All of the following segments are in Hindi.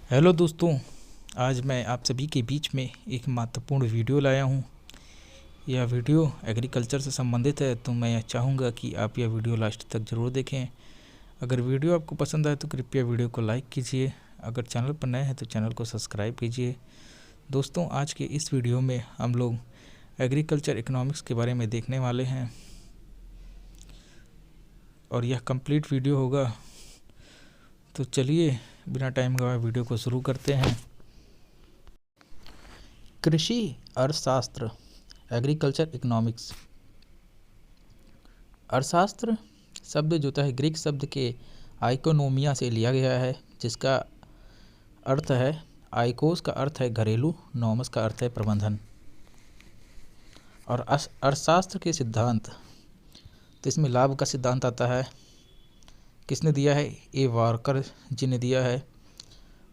हेलो दोस्तों, आज मैं आप सभी के बीच में एक महत्वपूर्ण वीडियो लाया हूँ। यह वीडियो एग्रीकल्चर से संबंधित है, तो मैं चाहूँगा कि आप यह वीडियो लास्ट तक ज़रूर देखें। अगर वीडियो आपको पसंद आए तो कृपया वीडियो को लाइक कीजिए। अगर चैनल पर नए हैं तो चैनल को सब्सक्राइब कीजिए। दोस्तों, आज के इस वीडियो में हम लोग एग्रीकल्चर इकोनॉमिक्स के बारे में देखने वाले हैं और यह कंप्लीट वीडियो होगा। तो चलिए बिना टाइम गवाए वीडियो को शुरू करते हैं। कृषि अर्थशास्त्र, एग्रीकल्चर इकोनॉमिक्स। अर्थशास्त्र शब्द जो है ग्रीक शब्द के आइकोनोमिया से लिया गया है, जिसका अर्थ है आइकोस का अर्थ है घरेलू, नॉमस का अर्थ है प्रबंधन। और अर्थशास्त्र के सिद्धांत, तो इसमें लाभ का सिद्धांत आता है। किसने दिया है? ए वार्कर जी ने दिया है।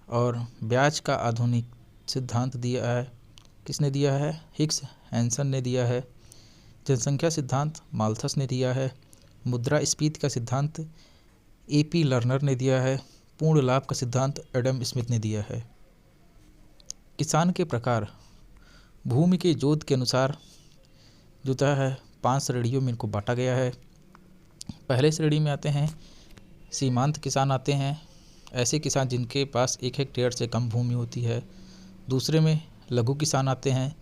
और ब्याज का आधुनिक सिद्धांत दिया है। किसने दिया है? हिक्स हैंसन ने दिया है। जनसंख्या सिद्धांत माल्थस ने दिया है। मुद्रास्फीति का सिद्धांत ए.पी. लर्नर ने दिया है। पूर्ण लाभ का सिद्धांत एडम स्मिथ ने दिया है। किसान के प्रकार, भूमि के जोत के अनुसार जोता है 5 श्रेणियों में इनको बांटा गया है। पहले श्रेणी में आते हैं सीमांत किसान आते हैं, ऐसे किसान जिनके पास 1 हेक्टेयर से कम भूमि होती है। दूसरे में लघु किसान आते हैं,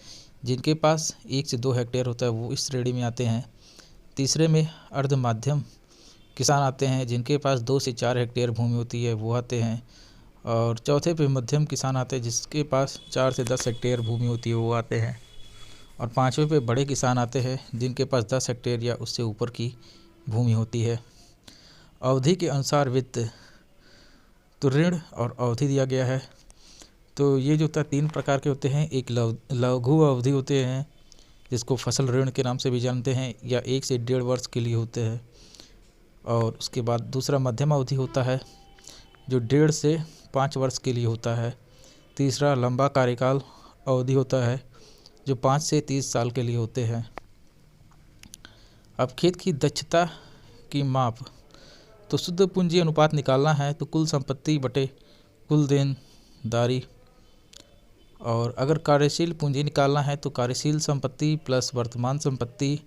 जिनके पास 1 से 2 हेक्टेयर होता है, वो इस श्रेणी में आते हैं। तीसरे में अर्ध माध्यम किसान आते हैं, जिनके पास 2 से 4 हेक्टेयर भूमि होती है, वो आते हैं। और चौथे पे मध्यम किसान आते हैं, जिसके पास 4 से 10 हेक्टेयर भूमि होती है, वो आते हैं। और पाँचवें पे बड़े किसान आते हैं, जिनके पास 10 हेक्टेयर या उससे ऊपर की भूमि होती है। अवधि के अनुसार वित्त, तो ऋण और अवधि दिया गया है। तो ये जो होता है 3 प्रकार के होते हैं। एक लघु अवधि होते हैं, जिसको फसल ऋण के नाम से भी जानते हैं, या 1 से 1.5 वर्ष के लिए होते हैं। और उसके बाद दूसरा मध्यम अवधि होता है, जो 1.5 से 5 वर्ष के लिए होता है। तीसरा लंबा कार्यकाल अवधि होता है, जो 5 से 30 साल के लिए होते हैं। अब खेत की दक्षता की माप, तो शुद्ध पूंजी अनुपात निकालना है तो कुल संपत्ति बटे कुल देनदारी। और अगर कार्यशील पूंजी निकालना है तो कार्यशील संपत्ति प्लस वर्तमान संपत्ति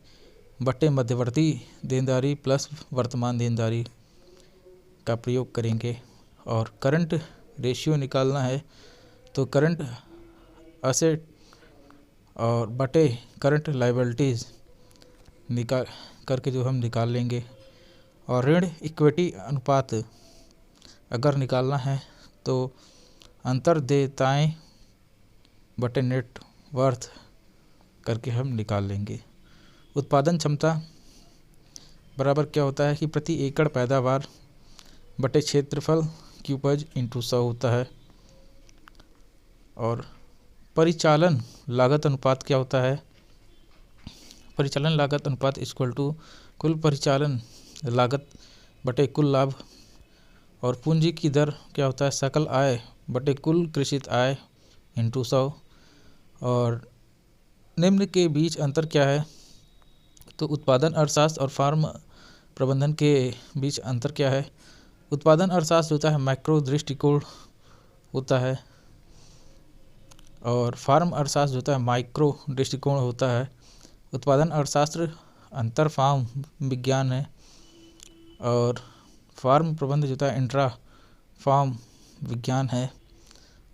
बटे मध्यवर्ती देनदारी प्लस वर्तमान देनदारी का प्रयोग करेंगे। और करंट रेशियो निकालना है तो करंट असेट और बटे करंट लायबिलिटीज़ निकाल करके जो हम निकाल लेंगे। और ऋण इक्विटी अनुपात अगर निकालना है तो अंतर्देयताएं बटे नेट वर्थ करके हम निकाल लेंगे। उत्पादन क्षमता बराबर क्या होता है कि प्रति एकड़ पैदावार बटे क्षेत्रफल की उपज इंटू 100 होता है। और परिचालन लागत अनुपात क्या होता है? परिचालन लागत अनुपात इक्वल टू कुल परिचालन लागत बटे कुल लाभ। और पूंजी की दर क्या होता है? सकल आय बटे कुल कृषित आय इंटू 100। और निम्न के बीच अंतर क्या है? तो उत्पादन अर्थशास्त्र और फार्म प्रबंधन के बीच अंतर क्या है? उत्पादन अर्थशास्त्र होता है मैक्रो दृष्टिकोण होता है, और फार्म अर्थशास्त्र होता है माइक्रो दृष्टिकोण होता है। उत्पादन अर्थशास्त्र अंतर फार्म विज्ञान है, और फार्म प्रबंधन जो होता है इंट्रा फार्म विज्ञान है।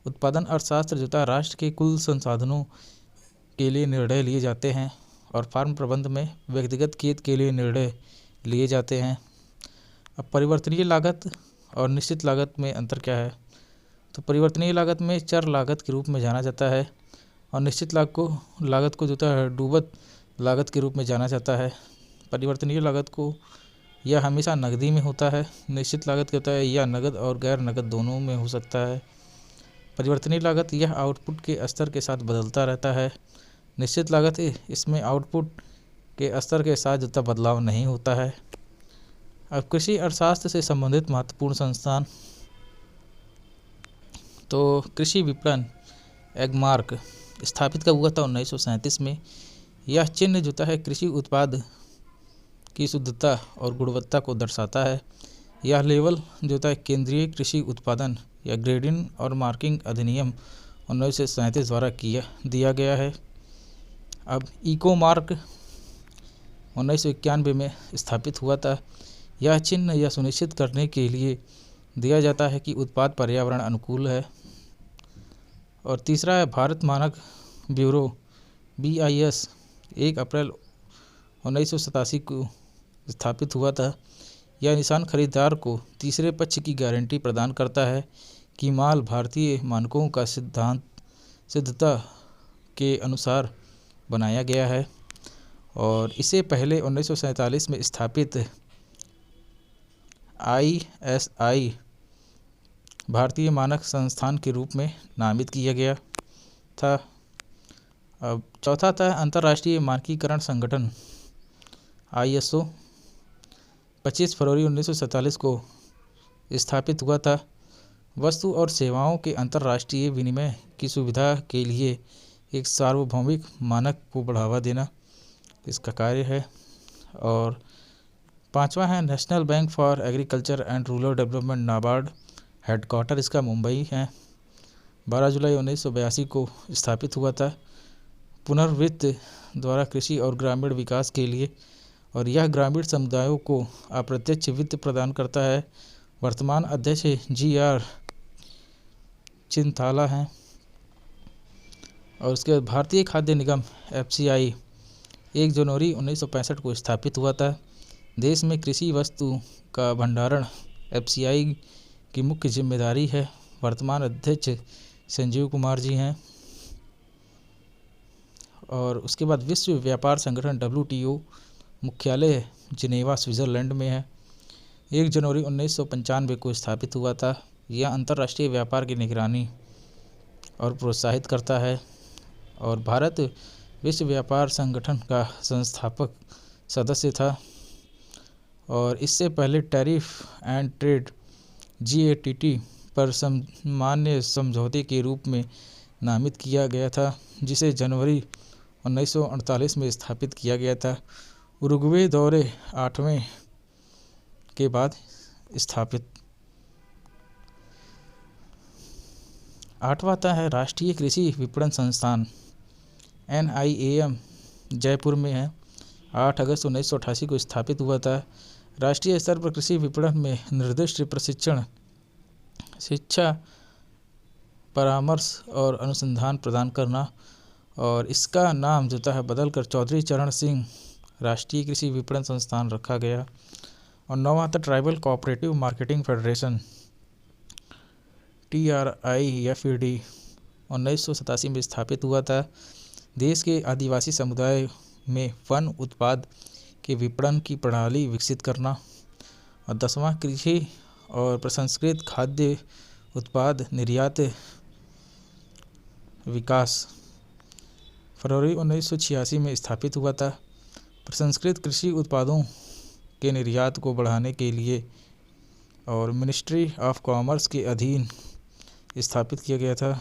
उत्पादन अर्थशास्त्र जो होता है राष्ट्र के कुल संसाधनों के लिए निर्णय लिए जाते हैं, और फार्म प्रबंध में व्यक्तिगत खेत के लिए निर्णय लिए जाते हैं। अब परिवर्तनीय लागत और निश्चित लागत में अंतर क्या है? तो परिवर्तनीय लागत में चर लागत के रूप में जाना जाता है, और निश्चित लागत को जो होता है डूबत लागत के रूप में जाना जाता है। परिवर्तनीय लागत को यह हमेशा नकदी में होता है। निश्चित लागत क्या होता है? यह नकद और गैर नकद दोनों में हो सकता है। परिवर्तनीय लागत यह आउटपुट के स्तर के साथ बदलता रहता है। निश्चित लागत इसमें आउटपुट के स्तर के साथ जितना बदलाव नहीं होता है। अब कृषि अर्थशास्त्र से संबंधित महत्वपूर्ण संस्थान, तो कृषि विपणन एगमार्क स्थापित कब हुआ था? 1937 में। यह चिन्ह जो होता है कृषि उत्पाद की शुद्धता और गुणवत्ता को दर्शाता है। यह लेवल जो होता है केंद्रीय कृषि उत्पादन या ग्रेडिंग और मार्किंग अधिनियम 1937 द्वारा दिया गया है। अब इको मार्क 1991 में स्थापित हुआ था। यह चिन्ह यह सुनिश्चित करने के लिए दिया जाता है कि उत्पाद पर्यावरण अनुकूल है। और तीसरा है भारत मानक ब्यूरो BIS 1 अप्रैल 1987 को स्थापित हुआ था। यह निशान खरीदार को तीसरे पक्ष की गारंटी प्रदान करता है कि माल भारतीय मानकों का सिद्धता के अनुसार बनाया गया है। और इससे पहले 1947 में स्थापित ISI भारतीय मानक संस्थान के रूप में नामित किया गया था। अब चौथा था अंतर्राष्ट्रीय मानकीकरण संगठन ISO 25 फरवरी 1947 को स्थापित हुआ था। वस्तु और सेवाओं के अंतर्राष्ट्रीय विनिमय की सुविधा के लिए एक सार्वभौमिक मानक को बढ़ावा देना इसका कार्य है। और पांचवा है national bank for agriculture and rural development NABARD, headquarter इसका मुंबई है। 12 जुलाई 1982 को स्थापित हुआ था पुनर्वित्त द्वारा कृषि और ग्रामीण विकास के लिए, और यह ग्रामीण समुदायों को अप्रत्यक्ष वित्त प्रदान करता है। वर्तमान अध्यक्ष GR चिंताला हैं। और उसके बाद भारतीय खाद्य निगम FCI 1 जनवरी 1965 को स्थापित हुआ था। देश में कृषि वस्तु का भंडारण FCI की मुख्य जिम्मेदारी है। वर्तमान अध्यक्ष संजीव कुमार जी हैं। और उसके बाद विश्व व्यापार संगठन WTO मुख्यालय जिनेवा स्विट्ज़रलैंड में है। 1 जनवरी 1995 को स्थापित हुआ था। यह अंतर्राष्ट्रीय व्यापार की निगरानी और प्रोत्साहित करता है। और भारत विश्व व्यापार संगठन का संस्थापक सदस्य था। और इससे पहले टैरिफ एंड ट्रेड GATT पर सामान्य समझौते के रूप में नामित किया गया था, जिसे जनवरी 1948 में स्थापित किया गया था। उरुग्वे दौरे 8वें के बाद स्थापित। 8वां आता है राष्ट्रीय कृषि विपणन संस्थान NIAM जयपुर में है। 8 अगस्त 1988 को स्थापित हुआ था। राष्ट्रीय स्तर पर कृषि विपणन में निर्दिष्ट प्रशिक्षण, शिक्षा, परामर्श और अनुसंधान प्रदान करना। और इसका नाम जो है बदलकर चौधरी चरण सिंह राष्ट्रीय कृषि विपणन संस्थान रखा गया। और 9वां था tribal cooperative marketing federation TRIFED 1987 में स्थापित हुआ था। देश के आदिवासी समुदाय में वन उत्पाद के विपणन की प्रणाली विकसित करना। और 10वां कृषि और प्रसंस्कृत खाद्य उत्पाद निर्यात विकास फरवरी 1986 में स्थापित हुआ था। प्रसंस्कृत कृषि उत्पादों के निर्यात को बढ़ाने के लिए और मिनिस्ट्री ऑफ कॉमर्स के अधीन स्थापित किया गया था।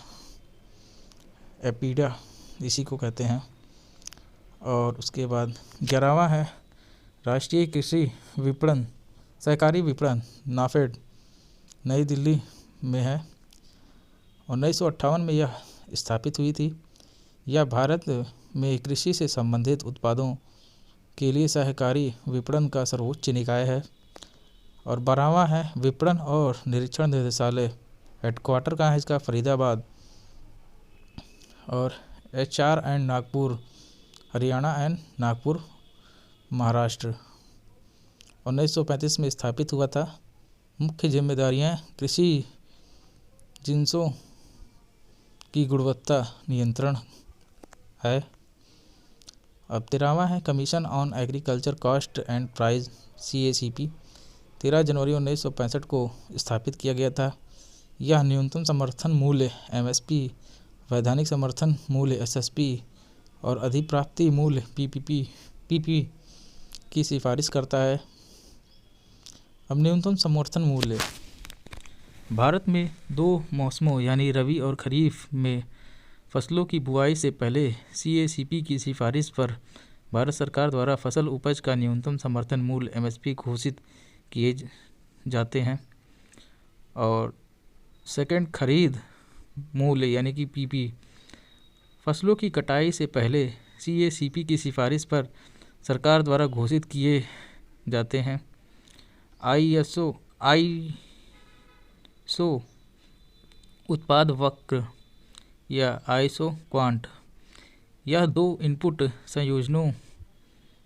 एपीडा इसी को कहते हैं। और उसके बाद 11वां है राष्ट्रीय कृषि विपणन सहकारी विपणन नाफेड, नई दिल्ली में है। 1958 में यह स्थापित हुई थी। यह भारत में कृषि से संबंधित उत्पादों के लिए सहकारी विपणन का सर्वोच्च निकाय है। और 12वां है विपणन और निरीक्षण निदेशालय, हेडक्वार्टर कहाँ है इसका? फरीदाबाद। और HR and Nagpur Haryana and Nagpur Maharashtra. 1935 में स्थापित हुआ था। मुख्य जिम्मेदारियां कृषि जिनसों की गुणवत्ता नियंत्रण है। अब 13वां है commission on agriculture cost and price CACP, 13 जनवरी 1965 को स्थापित किया गया था। यह न्यूनतम समर्थन मूल्य MSP, वैधानिक समर्थन मूल्य SSP और अधिप्राप्ति मूल्य PP की सिफारिश करता है। अब न्यूनतम समर्थन मूल्य भारत में 2 मौसमों यानी रबी और खरीफ में फसलों की बुआई से पहले CACP की सिफारिश पर भारत सरकार द्वारा फसल उपज का न्यूनतम समर्थन मूल्य MSP घोषित किए जाते हैं। और सेकंड, खरीद मूल्य यानी कि पीपी। फसलों की कटाई से पहले सीएसीपी की सिफारिश पर सरकार द्वारा घोषित किए जाते हैं। आईएसओ उत्पाद वक्र या आईएसओ क्वांट, यह 2 इनपुट संयोजनों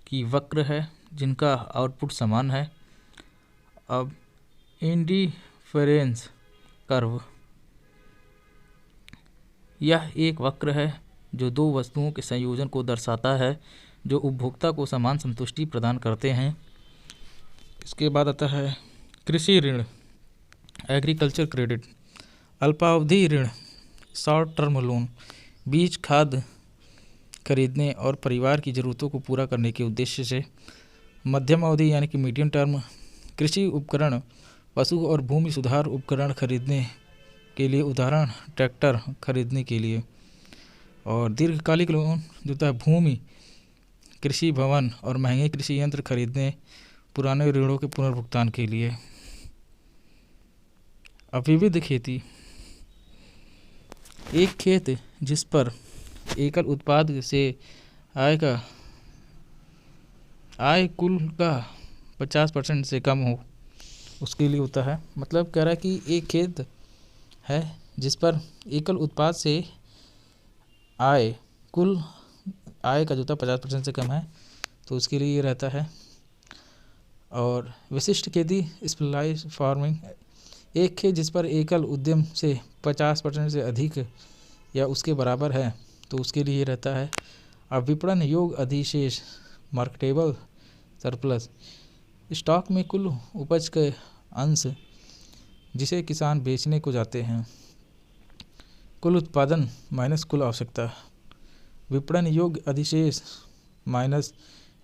की वक्र है जिनका आउटपुट समान है। अब इंडिफरेंस कर्व, यह एक वक्र है जो 2 वस्तुओं के संयोजन को दर्शाता है जो उपभोक्ता को समान संतुष्टि प्रदान करते हैं। इसके बाद आता है कृषि ऋण, एग्रीकल्चर क्रेडिट। अल्पावधि ऋण, शॉर्ट टर्म लोन, बीज खाद खरीदने और परिवार की ज़रूरतों को पूरा करने के उद्देश्य से। मध्यम अवधि यानी कि मीडियम टर्म, कृषि उपकरण, पशु और भूमि सुधार उपकरण खरीदने के लिए, उदाहरण ट्रैक्टर खरीदने के लिए। और दीर्घकालिक लोन जो होता है भूमि, कृषि भवन और महंगे कृषि यंत्र खरीदने, पुराने ऋणों के पुनर्भुगतान के लिए। अब विविध खेती, एक खेत जिस पर एकल उत्पाद से आय कुल का 50% से कम हो, उसके लिए होता है। मतलब कह रहा है कि एक खेत है जिस पर एकल उत्पाद से कुल आय का जो था 50% से कम है, तो उसके लिए ये रहता है। और विशिष्ट खेती, स्पेशलाइज्ड फार्मिंग, एक खेत जिस पर एकल उद्यम से 50% से अधिक या उसके बराबर है, तो उसके लिए रहता है। अब विपणन योग्य अधिशेष, मार्केटेबल सरप्लस, स्टॉक में कुल उपज के अंश जिसे किसान बेचने को जाते हैं। कुल उत्पादन माइनस कुल आवश्यकता। विपणन योग्य अधिशेष माइनस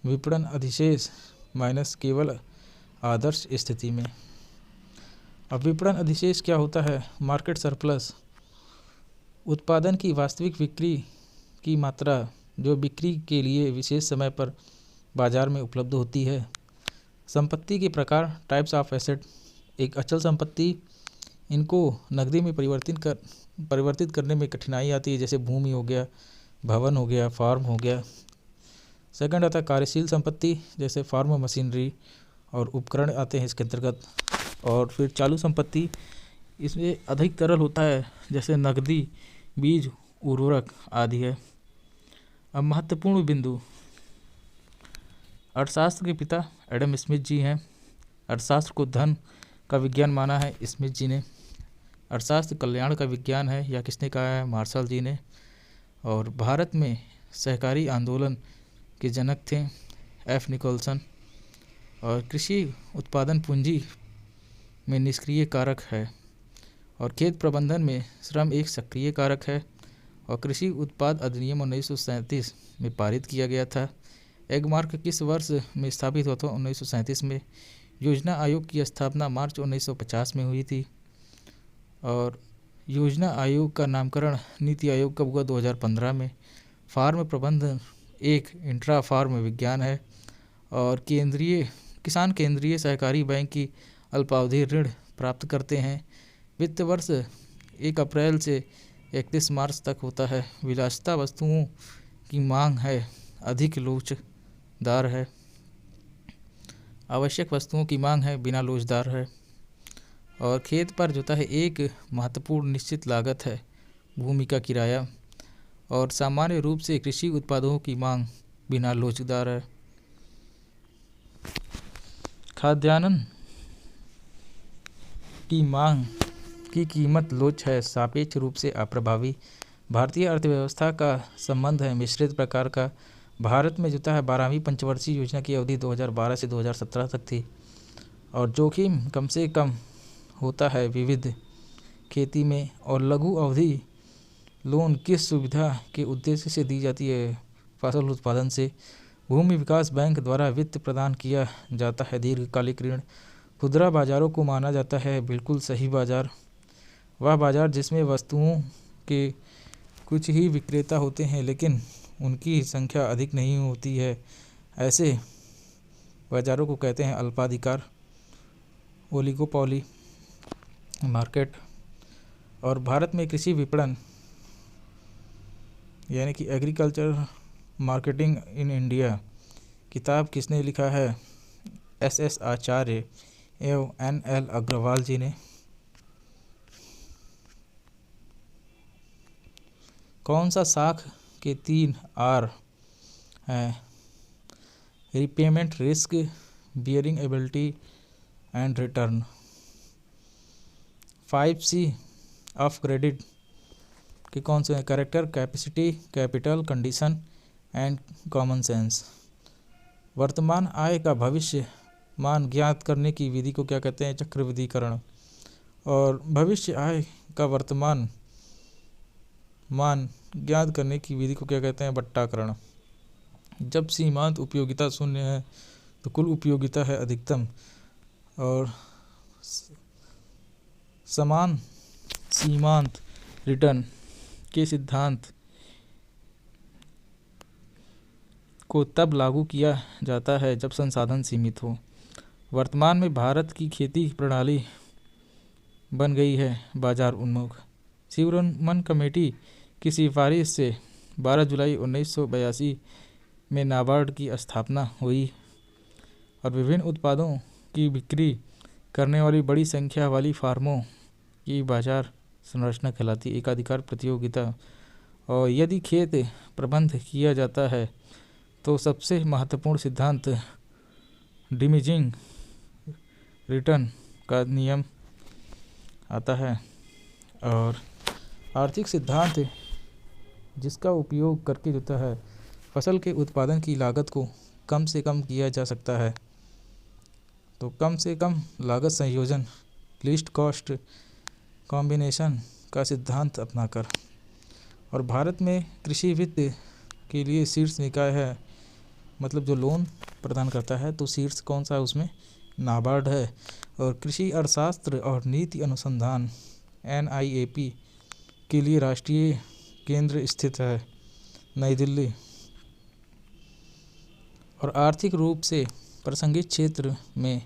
विपणन अधिशेष माइनस केवल आदर्श स्थिति में। अब विपणन अधिशेष क्या होता है? मार्केट सरप्लस, उत्पादन की वास्तविक बिक्री की मात्रा जो बिक्री के लिए विशेष समय पर बाजार में उपलब्ध होती है। संपत्ति के प्रकार, टाइप्स ऑफ एसेट, एक अचल संपत्ति, इनको नकदी में परिवर्तित करने में कठिनाई आती है, जैसे भूमि हो गया, भवन हो गया, फार्म हो गया। सेकंड आता है कार्यशील संपत्ति, जैसे फार्म मशीनरी और उपकरण आते हैं इसके अंतर्गत। और फिर चालू संपत्ति, इसमें अधिक तरल होता है, जैसे नकदी, बीज, उर्वरक आदि है। अब महत्वपूर्ण बिंदु, अर्थशास्त्र के पिता एडम स्मिथ जी हैं। अर्थशास्त्र को धन का विज्ञान माना है स्मिथ जी ने। अर्थशास्त्र कल्याण का विज्ञान है, या किसने कहा है? मार्शल जी ने। और भारत में सहकारी आंदोलन के जनक थे एफ निकोलसन। और कृषि उत्पादन पूंजी में निष्क्रिय कारक है, और खेत प्रबंधन में श्रम एक सक्रिय कारक है। और कृषि उत्पाद अधिनियम 1937 में पारित किया गया था। एगमार्क किस वर्ष में स्थापित हुआ था? 1937 में। योजना आयोग की स्थापना मार्च 1950 में हुई थी। और योजना आयोग का नामकरण नीति आयोग कब हुआ? 2015 में। फार्म प्रबंधन एक इंट्रा फार्म विज्ञान है। और किसान केंद्रीय सहकारी बैंक की अल्पावधि ऋण प्राप्त करते हैं। वित्त वर्ष 1 अप्रैल से 31 मार्च तक होता है। विलासिता वस्तुओं की मांग है, अधिक लोचदार है। आवश्यक वस्तुओं की मांग है, बिना लोचदार है। और खेत पर जो है एक महत्वपूर्ण निश्चित लागत है, भूमि का किराया। और सामान्य रूप से कृषि उत्पादों की मांग बिना लोचदार है। खाद्यान्न की मांग की कीमत लोच है, सापेक्ष रूप से अप्रभावी। भारतीय अर्थव्यवस्था का संबंध है मिश्रित प्रकार का। भारत में जो है 12वीं पंचवर्षीय योजना की अवधि 2012 से 2017 तक थी। और जोखिम कम से कम होता है विविध खेती में। और लघु अवधि लोन किस सुविधा के उद्देश्य से दी जाती है? फसल उत्पादन से। भूमि विकास बैंक द्वारा वित्त प्रदान किया जाता है। दीर्घकालिक ऋण। खुदरा बाजारों को माना जाता है बिल्कुल सही बाजार, वह बाजार जिसमें वस्तुओं के कुछ ही विक्रेता होते हैं लेकिन उनकी संख्या अधिक नहीं होती है। ऐसे बाजारों को कहते हैं अल्पाधिकार, ओलिगोपोली मार्केट। और भारत में कृषि विपणन यानी कि एग्रीकल्चर मार्केटिंग इन इंडिया किताब किसने लिखा है? एस आचार्य एवं NL अग्रवाल जी ने। कौन सा साख के 3 R हैं? Repayment, risk, bearing ability and return. 5C of credit के कौन से हैं? Character, capacity, capital, condition and common sense. वर्तमान आय का भविष्य मान ज्ञात करने की विधि को क्या कहते हैं? चक्रवृद्धिकरण। और भविष्य आय का वर्तमान मान ज्ञात करने की विधि को क्या कहते हैं? बट्टाकरण। जब सीमांत उपयोगिता शून्य है तो कुल उपयोगिता है अधिकतम। और समान सीमांत रिटर्न के सिद्धांत को तब लागू किया जाता है जब संसाधन सीमित हो। वर्तमान में भारत की खेती प्रणाली बन गई है बाजार उन्मुख। शिवरमन कमेटी की सिफारिश से 12 जुलाई 1982 में नाबार्ड की स्थापना हुई और विभिन्न उत्पादों की बिक्री करने वाली बड़ी संख्या वाली फार्मों की बाजार संरचना कहलाती है। एकाधिकार प्रतियोगिता। और यदि खेत प्रबंध किया जाता है तो सबसे महत्वपूर्ण सिद्धांत डिमिनिशिंग रिटर्न का नियम आता है। और आर्थिक सिद्धांत जिसका उपयोग करके होता है फसल के उत्पादन की लागत को कम से कम किया जा सकता है। तो कम से कम लागत संयोजन, लीस्ट कॉस्ट कॉम्बिनेशन का सिद्धांत अपनाकर। और भारत में कृषि वित्त के लिए शीर्ष निकाय है, मतलब जो लोन प्रदान करता है, तो शीर्ष कौन सा है उसमें? नाबार्ड है। और कृषि अर्थशास्त्र और नीति अनुसंधान NIAP के लिए राष्ट्रीय केंद्र स्थित है नई दिल्ली। और आर्थिक रूप से प्रासंगिक क्षेत्र में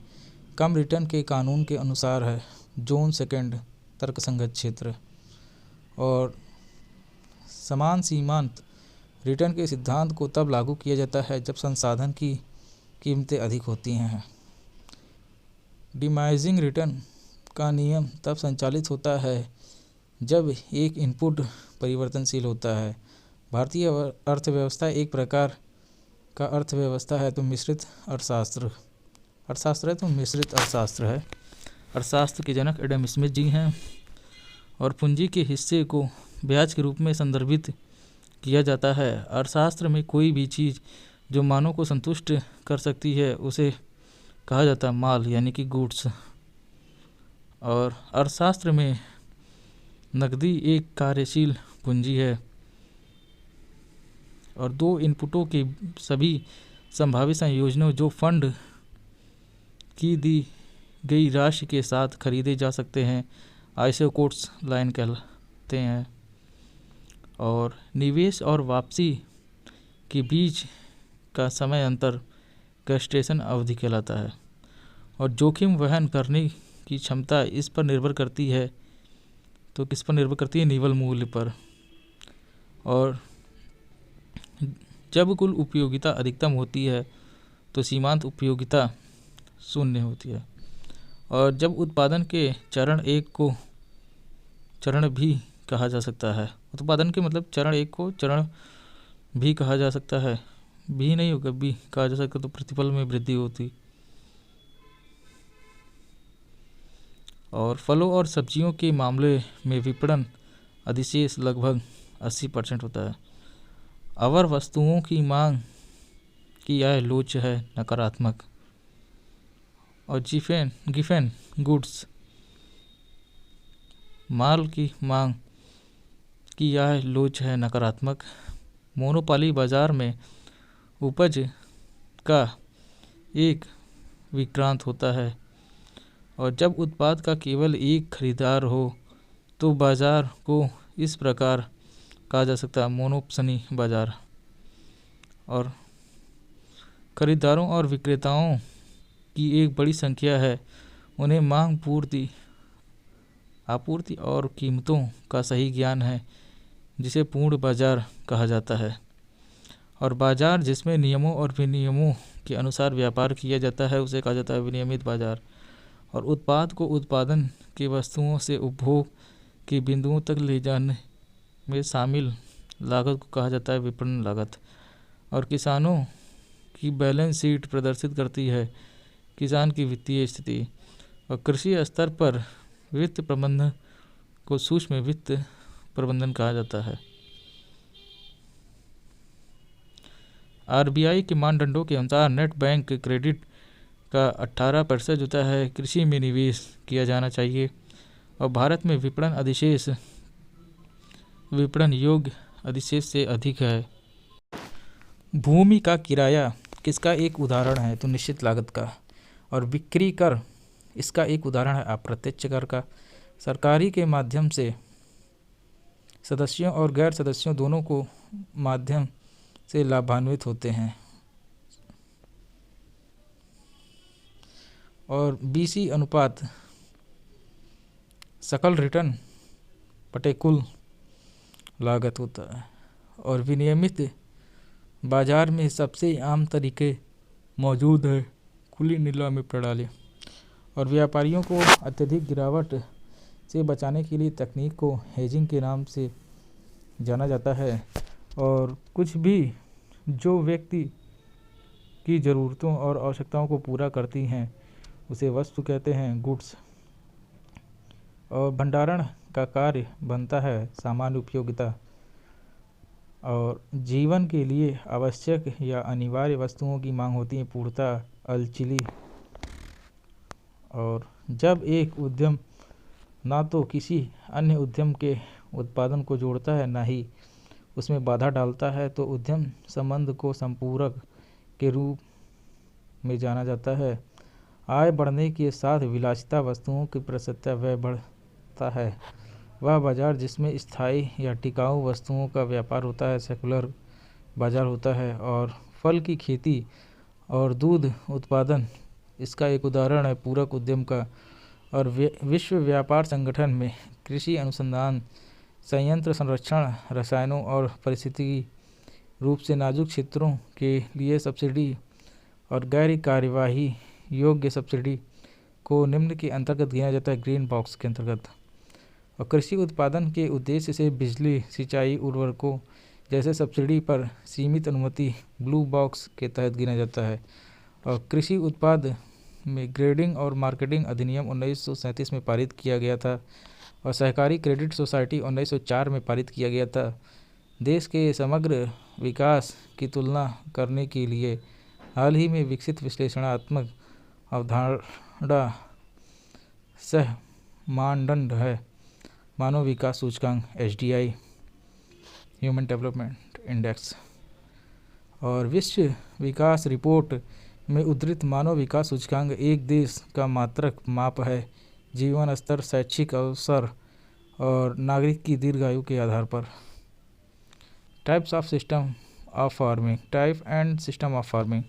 कम रिटर्न के कानून के अनुसार है जोन सेकंड तर्कसंगत क्षेत्र। और समान सीमांत रिटर्न के सिद्धांत को तब लागू किया जाता है जब संसाधन की कीमतें अधिक होती हैं। डिमाइजिंग रिटर्न का नियम तब संचालित होता है जब एक इनपुट परिवर्तनशील होता है। भारतीय अर्थव्यवस्था एक प्रकार का अर्थव्यवस्था है तो मिश्रित अर्थशास्त्र है तो मिश्रित अर्थशास्त्र है। अर्थशास्त्र के जनक एडम स्मिथ जी हैं। और पूंजी के हिस्से को ब्याज के रूप में संदर्भित किया जाता है। अर्थशास्त्र में कोई भी चीज़ जो मानों को संतुष्ट कर सकती है उसे कहा जाता है माल यानी कि गुड्स। और अर्थशास्त्र में नकदी एक कार्यशील पूंजी है और 2 इनपुटों के सभी संभावित संयोजनों जो फंड की दी गई राशि के साथ खरीदे जा सकते हैं आइसोकोट्स लाइन कहलाते हैं। और निवेश और वापसी के बीच का समय अंतर गेस्टेशन अवधि कहलाता है। और जोखिम वहन करने की क्षमता इस पर निर्भर करती है, तो किस पर निर्भर करती है? निवल मूल्य पर। और जब कुल उपयोगिता अधिकतम होती है तो सीमांत उपयोगिता शून्य होती है। और जब उत्पादन के चरण 1 को चरण भी कहा जा सकता है, उत्पादन के मतलब चरण 1 को चरण भी कहा जा सकता है, भी नहीं होगा भी कहा जा सकता, तो प्रतिफल में वृद्धि होती। और फलों और सब्जियों के मामले में विपणन अधिशेष लगभग 80% होता है। अवर वस्तुओं की मांग की आय लोच है नकारात्मक। और गिफेन गुड्स माल की मांग की आय लोच है नकारात्मक। मोनोपोली बाजार में उपज का एक विक्रांत होता है। और जब उत्पाद का केवल एक खरीदार हो तो बाजार को इस प्रकार कहा जा सकता है मोनोपसनी बाजार। और खरीदारों और विक्रेताओं की एक बड़ी संख्या है, उन्हें मांग पूर्ति आपूर्ति और कीमतों का सही ज्ञान है, जिसे पूर्ण बाजार कहा जाता है। और बाजार जिसमें नियमों और विनियमों के अनुसार व्यापार किया जाता है उसे कहा जाता है विनियमित बाजार। और उत्पाद को उत्पादन की वस्तुओं से उपभोग के बिंदुओं तक ले जाने में शामिल लागत को कहा जाता है विपणन लागत। और किसानों की बैलेंस शीट प्रदर्शित करती है किसान की वित्तीय स्थिति। और कृषि स्तर पर वित्त प्रबंधन को सूक्ष्म वित्त प्रबंधन कहा जाता है। आरबीआई के मानदंडों के अनुसार नेट बैंक क्रेडिट का 18% होता है कृषि में निवेश किया जाना चाहिए। और भारत में विपणन अधिशेष विपणन योग्य अधिशेष से अधिक है। भूमि का किराया किसका एक उदाहरण है? तो निश्चित लागत का। और बिक्री कर इसका एक उदाहरण है अप्रत्यक्ष कर का। सरकारी के माध्यम से सदस्यों और गैर सदस्यों दोनों को माध्यम से लाभान्वित होते हैं। और बीसी अनुपात सकल रिटर्न बटे कुल लागत होता है। और विनियमित बाजार में सबसे आम तरीके मौजूद है खुली नीलामी प्रणाली। और व्यापारियों को अत्यधिक गिरावट से बचाने के लिए तकनीक को हेजिंग के नाम से जाना जाता है। और कुछ भी जो व्यक्ति की ज़रूरतों और आवश्यकताओं को पूरा करती हैं उसे वस्तु कहते हैं गुड्स। और भंडारण का कार्य बनता है सामान्य उपयोगिता। और जीवन के लिए आवश्यक या अनिवार्य वस्तुओं की मांग होती है पूर्णतः अलचिली। और जब एक उद्यम ना तो किसी अन्य उद्यम के उत्पादन को जोड़ता है ना ही उसमें बाधा डालता है तो उद्यम संबंध को संपूरक के रूप में जाना जाता है। आय बढ़ने के साथ विलासिता वस्तुओं की प्रसन्नता व्यय बढ़ता है। वह बाजार जिसमें स्थायी या टिकाऊ वस्तुओं का व्यापार होता है सेकुलर बाजार होता है। और फल की खेती और दूध उत्पादन इसका एक उदाहरण है पूरक उद्यम का। और विश्व व्यापार संगठन में कृषि अनुसंधान संयंत्र संरक्षण रसायनों और पारिस्थितिकी रूप से नाजुक क्षेत्रों के लिए सब्सिडी और गैर कार्यवाही योग्य सब्सिडी को निम्न के अंतर्गत गिना जाता है ग्रीन बॉक्स के अंतर्गत। और कृषि उत्पादन के उद्देश्य से बिजली सिंचाई उर्वरकों जैसे सब्सिडी पर सीमित अनुमति ब्लू बॉक्स के तहत गिना जाता है। और कृषि उत्पाद में ग्रेडिंग और मार्केटिंग अधिनियम 1937 में पारित किया गया था। और सहकारी क्रेडिट सोसाइटी 1904 में पारित किया गया था। देश के समग्र विकास की तुलना करने के लिए हाल ही में विकसित विश्लेषणात्मक अवधारणा सह मानदंड है मानव विकास सूचकांक HDI ह्यूमन डेवलपमेंट इंडेक्स। और विश्व विकास रिपोर्ट में उद्धृत मानव विकास सूचकांक एक देश का मात्रक माप है जीवन स्तर शैक्षिक अवसर और नागरिक की दीर्घायु के आधार पर। Types of system of farming type and system of farming.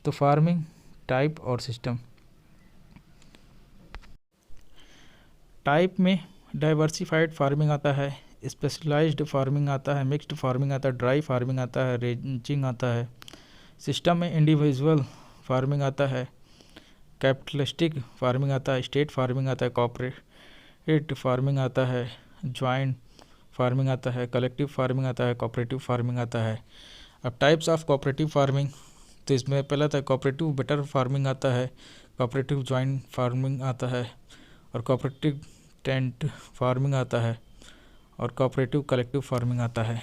तो फार्मिंग टाइप और सिस्टम। टाइप में डाइवर्सिफाइड फार्मिंग आता है, स्पेशलाइज्ड फार्मिंग आता है, मिक्स्ड फार्मिंग आता है, ड्राई फार्मिंग आता है, रेंचिंग आता है। सिस्टम में इंडिविजुअल फार्मिंग आता है, कैपिटलिस्टिक फार्मिंग आता है, स्टेट फार्मिंग आता है, कॉर्पोरेट फार्मिंग आता है, ज्वाइंट फार्मिंग आता है, कलेक्टिव फार्मिंग आता है, कोऑपरेटिव फार्मिंग आता है। अब टाइप्स ऑफ कोऑपरेटिव फार्मिंग, तो इसमें पहला था कोऑपरेटिव बेटर फार्मिंग आता है, कोऑपरेटिव ज्वाइंट फार्मिंग आता है, और कोऑपरेटिव टेंट फार्मिंग आता है, और कोऑपरेटिव कलेक्टिव फार्मिंग आता है।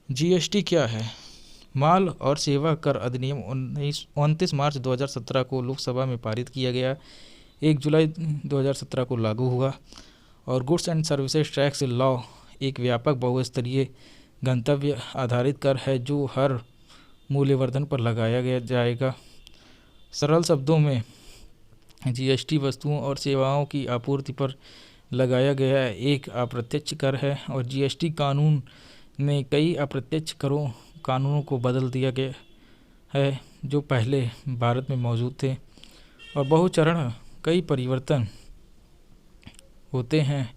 GST क्या है? माल और सेवा कर अधिनियम 29 मार्च 2017 को लोकसभा में पारित किया गया, 1 जुलाई 2017 को लागू हुआ। और goods and services tax law एक व्यापक बहुस्तरीय गंतव्य आधारित कर है जो हर मूल्यवर्धन पर लगाया गया जाएगा। सरल शब्दों में GST वस्तुओं और सेवाओं की आपूर्ति पर लगाया गया एक अप्रत्यक्ष कर है। और GST कानून ने कई अप्रत्यक्ष करों कानूनों को बदल दिया गया है जो पहले भारत में मौजूद थे। और बहुचरण कई परिवर्तन होते हैं।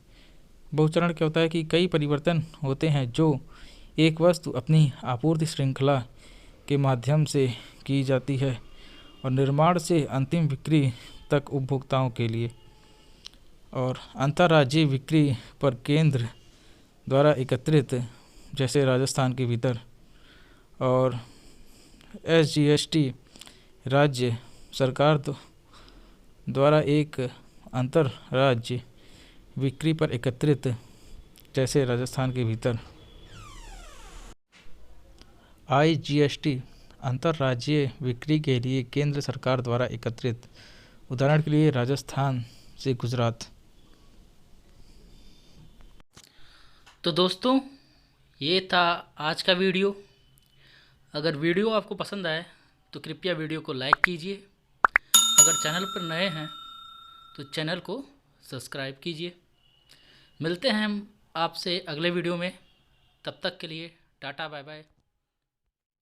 बहुचरण क्या होता है कि कई परिवर्तन होते हैं जो एक वस्तु अपनी आपूर्ति श्रृंखला के माध्यम से की जाती है और निर्माण से अंतिम बिक्री तक उपभोक्ताओं के लिए। और अंतर्राज्यीय बिक्री पर केंद्र द्वारा एकत्रित, जैसे राजस्थान के भीतर। और SGST राज्य सरकार द्वारा एक अंतर्राज्य बिक्री पर एकत्रित, जैसे राजस्थान के भीतर। IGST अंतर्राज्यीय बिक्री के लिए केंद्र सरकार द्वारा एकत्रित, उदाहरण के लिए राजस्थान से गुजरात। तो दोस्तों, ये था आज का वीडियो। अगर वीडियो आपको पसंद आए तो कृपया वीडियो को लाइक कीजिए। अगर चैनल पर नए हैं तो चैनल को सब्सक्राइब कीजिए। मिलते हैं हम आपसे अगले वीडियो में। तब तक के लिए टाटा बाय बाय।